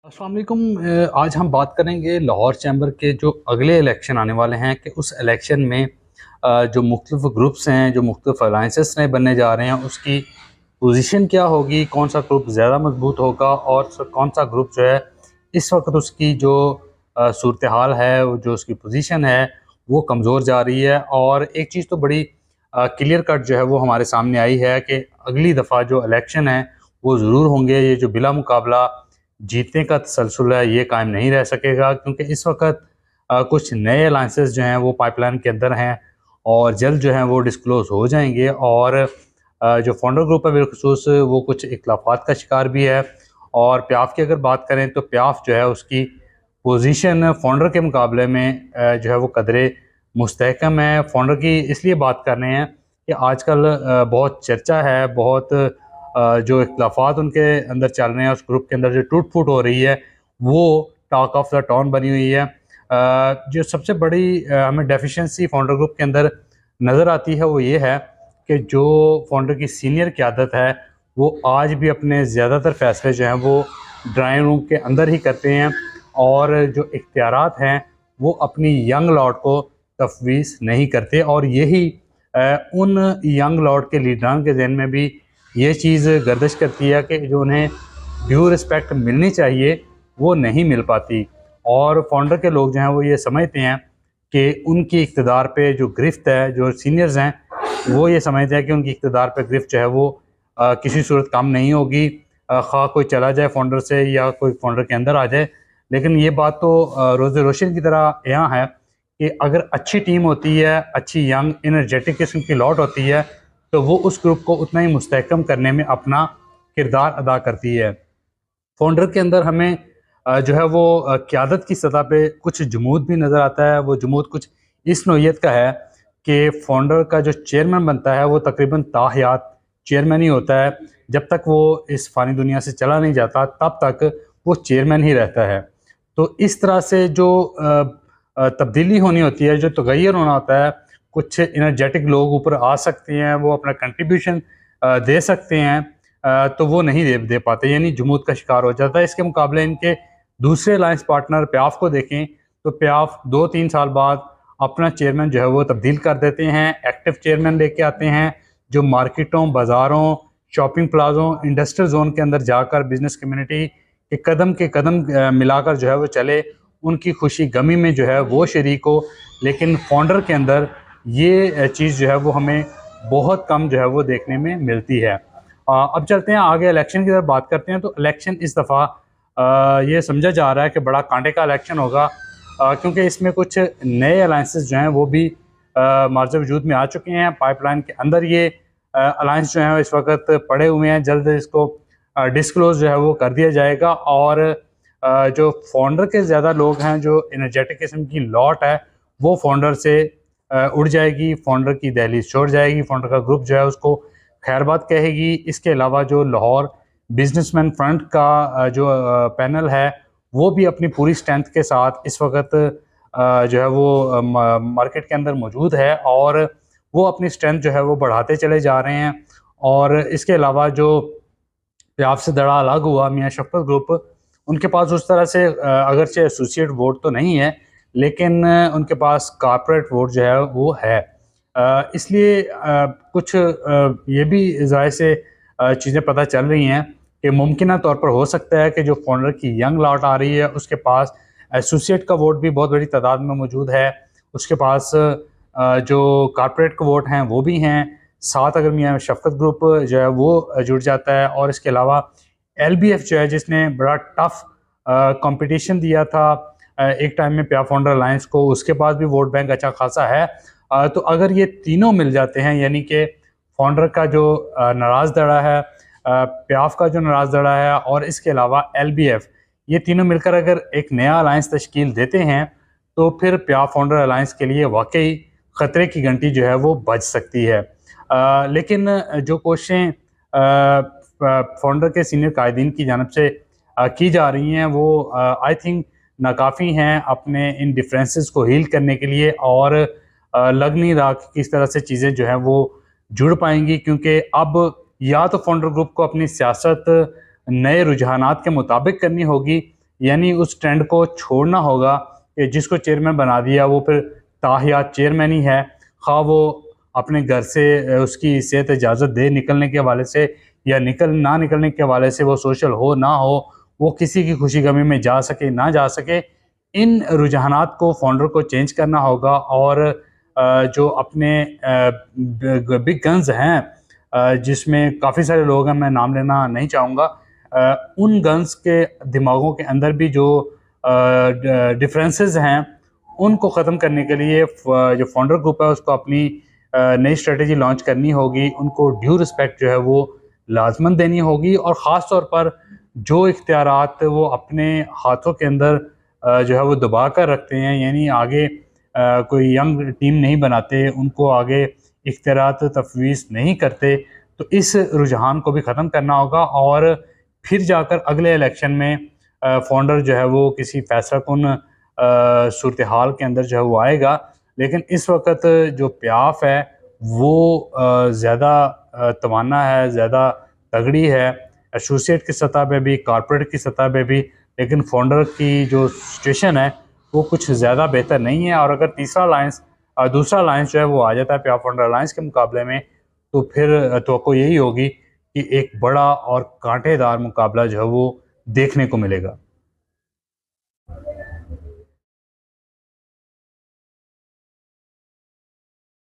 अस्सलाम वालेकुम। आज हम बात करेंगे लाहौर चैम्बर के जो अगले इलेक्शन आने वाले हैं कि उस इलेक्शन में जो मुख्तलिफ ग्रुप्स हैं, जो मुख्तलिफ अलाइंसेस नए बनने जा रहे हैं, उसकी पोजीशन क्या होगी, कौन सा ग्रुप ज़्यादा मजबूत होगा और कौन सा ग्रुप जो है इस वक्त उसकी जो सूरत हाल है, जो उसकी पोजीशन है वो कमज़ोर जा रही है। और एक चीज़ तो बड़ी क्लियर कट जो है वो हमारे सामने आई है कि अगली दफ़ा जो इलेक्शन है वो ज़रूर होंगे। ये जो बिला मुकाबला जीतने का तसलसल है ये कायम नहीं रह सकेगा, क्योंकि इस वक्त कुछ नए अलाइंसेस जो हैं वो पाइपलाइन के अंदर हैं और जल्द जो हैं वो डिस्क्लोज़ हो जाएंगे। और जो फाउंडर ग्रुप है बिलखुसूस वो कुछ इख्लाफात का शिकार भी है। और प्याफ की अगर बात करें तो प्याफ जो है उसकी पोजीशन फाउंडर के मुकाबले में जो है वो कदरे मुस्तहकम है। फाउंडर की इसलिए बात कर रहे हैं कि आजकल बहुत चर्चा है, बहुत जो इख्लाफात उनके अंदर चल रहे हैं, उस ग्रुप के अंदर जो टूट फूट हो रही है वो टॉक ऑफ द टाउन बनी हुई है। जो सबसे बड़ी हमें डेफिशिएंसी फाउंडर ग्रुप के अंदर नज़र आती है वो ये है कि जो फाउंडर की सीनियर क़यादत है वो आज भी अपने ज़्यादातर फ़ैसले जो हैं वो ड्राइंग रूम के अंदर ही करते हैं और जो इख्तियारात हैं वो अपनी यंग लॉर्ड को तफवीज़ नहीं करते। और यही उन यंग लॉर्ड के लीडरान के जहन में भी ये चीज़ गर्दिश करती है कि जो उन्हें ड्यू रिस्पेक्ट मिलनी चाहिए वो नहीं मिल पाती। और फाउंडर के लोग जो हैं वो ये समझते हैं कि उनकी इक़्तिदार पे जो गिरफ्त है, जो सीनियर्स हैं वो ये समझते हैं कि उनकी इक़्तिदार पे गिरफ्त जो है वो किसी सूरत कम नहीं होगी, खा कोई चला जाए फाउंडर से या कोई फाउंडर के अंदर आ जाए। लेकिन ये बात तो रोज़ रोशन की तरह यहाँ है कि अगर अच्छी टीम होती है, अच्छी यंग एनर्जेटिक किस्म की लॉट होती है तो वो उस ग्रुप को उतना ही मुस्तहकम करने में अपना किरदार अदा करती है। फाउंडर के अंदर हमें जो है वो क़यादत की सतह पे कुछ जमूद भी नज़र आता है। वो जमूद कुछ इस नौइयत का है कि फाउंडर का जो चेयरमैन बनता है वो तकरीबन ताहयात चेयरमैन ही होता है। जब तक वो इस फ़ानी दुनिया से चला नहीं जाता तब तक वो चेयरमैन ही रहता है। तो इस तरह से जो तब्दीली होनी होती है, जो तगय्युर होना होता है, कुछ एनर्जेटिक लोग ऊपर आ सकते हैं, वो अपना कंट्रीब्यूशन दे सकते हैं, तो वो नहीं दे पाते, यानी जमूद का शिकार हो जाता है। इसके मुकाबले इनके दूसरे अलायंस पार्टनर प्याफ को देखें तो प्याफ 2-3 साल बाद अपना चेयरमैन जो है वो तब्दील कर देते हैं, एक्टिव चेयरमैन लेके आते हैं जो मार्केटों, बाज़ारों, शॉपिंग प्लाज़ों, इंडस्ट्रियल जोन के अंदर जाकर बिज़नेस कम्युनिटी के कदम मिलाकर जो है वो चले, उनकी खुशी गमी में जो है वो शरीक हो। लेकिन फाउंडर के अंदर ये चीज़ जो है वो हमें बहुत कम जो है वो देखने में मिलती है। अब चलते हैं आगे, इलेक्शन की तरफ बात करते हैं। तो इलेक्शन इस दफ़ा ये समझा जा रहा है कि बड़ा कांटे का इलेक्शन होगा, क्योंकि इसमें कुछ नए अलाइंसेस जो हैं वो भी मार्ज़ वजूद में आ चुके हैं। पाइपलाइन के अंदर ये अलाइंस जो हैं इस वक्त पड़े हुए हैं, जल्द इसको डिस्क्लोज़ जो है वो कर दिया जाएगा। और जो फाउंडर के ज़्यादा लोग हैं, जो एनर्जेटिक किस्म की लॉट है वो फाउंडर से उड़ जाएगी, फाउंडर की दहलीज छोड़ जाएगी, फाउंडर का ग्रुप जो है उसको खैरबाद कहेगी। इसके अलावा जो लाहौर बिजनेसमैन फ्रंट का जो पैनल है वो भी अपनी पूरी स्ट्रेंथ के साथ इस वक्त जो है वो मार्केट के अंदर मौजूद है और वो अपनी स्ट्रेंथ जो है वो बढ़ाते चले जा रहे हैं। और इसके अलावा जो प्याफ से दड़ा अलग हुआ मियाँ शफकत ग्रुप, उनके पास उस तरह से अगरचे एसोसिएट वोट तो नहीं है, लेकिन उनके पास कॉर्पोरेट वोट जो है वो है। इसलिए कुछ ये भी ज़ाहिर से चीज़ें पता चल रही हैं कि मुमकिन तौर पर हो सकता है कि जो फाउंडर की यंग लॉट आ रही है उसके पास एसोसिएट का वोट भी बहुत बड़ी तादाद में मौजूद है, उसके पास जो कॉर्पोरेट के वोट हैं वो भी हैं, साथ अगर मियाँ शफकत ग्रुप जो है वो जुड़ जाता है। और इसके अलावा LBF जो है जिसने बड़ा टफ कंपटीशन दिया था एक टाइम में प्याफ फाउंडर अलायंस को, उसके पास भी वोट बैंक अच्छा खासा है। तो अगर ये तीनों मिल जाते हैं, यानी कि फाउंडर का जो नाराज़ दड़ा है, प्याफ का जो नाराज़ दड़ा है और इसके अलावा LBF, ये तीनों मिलकर अगर एक नया अलायंस तश्कील देते हैं तो फिर प्याफ फाउंडर अलायंस के लिए वाकई ख़तरे की घंटी जो है वो बज सकती है। लेकिन जो कोशिशें फाउंडर के सीनियर कायदीन की जानब से की जा रही हैं वो आई थिंक नाकाफ़ी हैं अपने इन डिफरेंसेस को हील करने के लिए। और लग नहीं रहा कि किस तरह से चीज़ें जो हैं वो जुड़ पाएंगी, क्योंकि अब या तो फाउंडर ग्रुप को अपनी सियासत नए रुझानात के मुताबिक करनी होगी यानी उस ट्रेंड को छोड़ना होगा कि जिसको चेयरमैन बना दिया वो फिर ताहियात चेयरमैन ही है, खा वो अपने घर से उसकी सेहत इजाज़त दे निकलने के हवाले से या ना निकलने के हवाले से, वो सोशल हो ना हो, वो किसी की खुशी गमी में जा सके ना जा सके। इन रुझानात को फाउंडर को चेंज करना होगा और जो अपने बिग गन्स हैं, जिसमें काफ़ी सारे लोग हैं, मैं नाम लेना नहीं चाहूँगा, उन गन्स के दिमागों के अंदर भी जो डिफरेंसेस हैं उनको ख़त्म करने के लिए जो फाउंडर ग्रुप है उसको अपनी नई स्ट्रेटजी लॉन्च करनी होगी। उनको ड्यू रिस्पेक्ट जो है वो लाजमन देनी होगी और ख़ास तौर पर जो इख्तियारात वो अपने हाथों के अंदर जो है वो दबा कर रखते हैं, यानी आगे कोई यंग टीम नहीं बनाते, उनको आगे इख्तियारात तफवीज़ नहीं करते, तो इस रुझान को भी ख़त्म करना होगा और फिर जाकर अगले इलेक्शन में फाउंडर जो है वो किसी फैसला कुन सूरत हाल के अंदर जो है वो आएगा। लेकिन इस वक्त जो प्याफ है वो ज़्यादा तवाना है, ज़्यादा तगड़ी है, एसोसिएट की सतह पे भी, कॉरपोरेट की सतह पे भी। लेकिन फाउंडर की जो सिचुएशन है वो कुछ ज़्यादा बेहतर नहीं है। और अगर दूसरा अलायंस जो है वो आ जाता है प्याफ फाउंडर अलायंस के मुकाबले में, तो फिर तो यही होगी कि एक बड़ा और कांटेदार मुकाबला जो है वो देखने को मिलेगा।